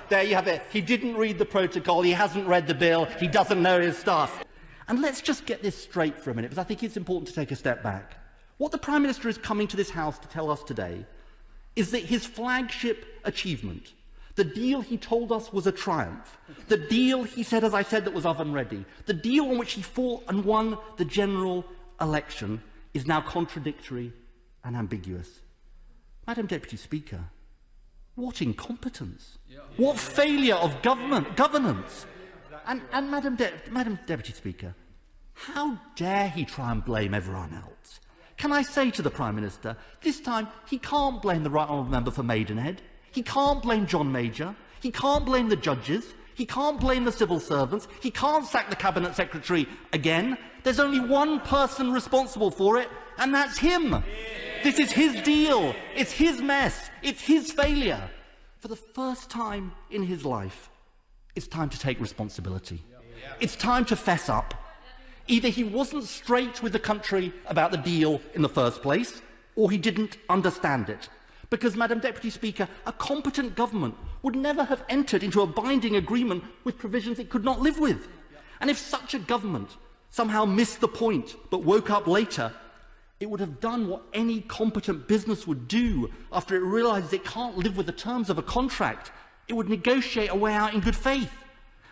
There you have it. He didn't read the protocol, he hasn't read the bill, he doesn't know his stuff. And let's just get this straight for a minute, because I think it's important to take a step back. What the Prime Minister is coming to this House to tell us today is that his flagship achievement, the deal he told us was a triumph, the deal he said, as I said, that was oven-ready, the deal on which he fought and won the general election, is now contradictory and ambiguous. Madam Deputy Speaker, what incompetence! What failure of governance! And Madam Deputy Speaker, how dare he try and blame everyone else? Can I say to the Prime Minister, this time he can't blame the Right Honourable Member for Maidenhead, he can't blame John Major, he can't blame the judges, he can't blame the civil servants, he can't sack the Cabinet Secretary again. There's only one person responsible for it, and that's him. This is his deal, it's his mess, it's his failure. For the first time in his life, it's time to take responsibility. It's time to fess up. Either he wasn't straight with the country about the deal in the first place, or he didn't understand it. Because, Madam Deputy Speaker, a competent government would never have entered into a binding agreement with provisions it could not live with. And if such a government somehow missed the point but woke up later, it would have done what any competent business would do after it realises it can't live with the terms of a contract. It would negotiate a way out in good faith.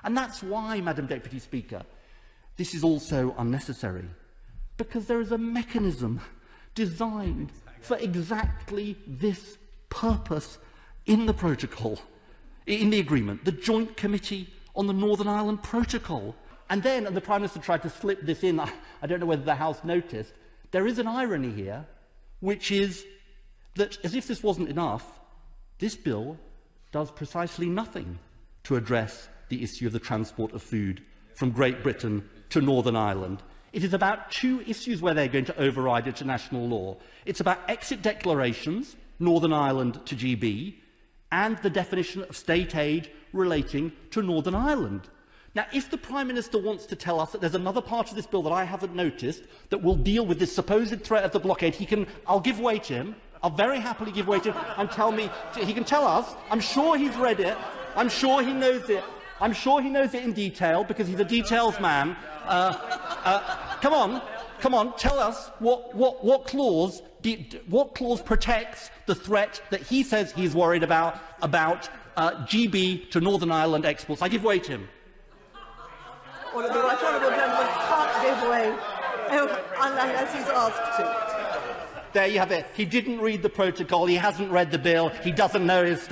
And that's why, Madam Deputy Speaker, this is also unnecessary, because there is a mechanism designed for exactly this purpose in the protocol, in the agreement, the Joint Committee on the Northern Ireland Protocol. And then, and the Prime Minister tried to slip this in, I don't know whether the House noticed, there is an irony here, which is that, as if this wasn't enough, this bill does precisely nothing to address the issue of the transport of food from Great Britain to Northern Ireland. It is about two issues where they're going to override international law. It's about exit declarations, Northern Ireland to GB, and the definition of state aid relating to Northern Ireland. Now, if the Prime Minister wants to tell us that there's another part of this bill that I haven't noticed that will deal with this supposed threat of the blockade, I'll give way to him. I'll very happily give way to him and tell me, he can tell us, I'm sure he's read it, I'm sure he knows it, I'm sure he knows it in detail because he's a details man. Come on, tell us what clause protects the threat that he says he's worried about GB to Northern Ireland exports. I give way to him. Well, the Right Honourable Gentleman can't give way unless he's asked to. There you have it. He didn't read the protocol, he hasn't read the bill, he doesn't know his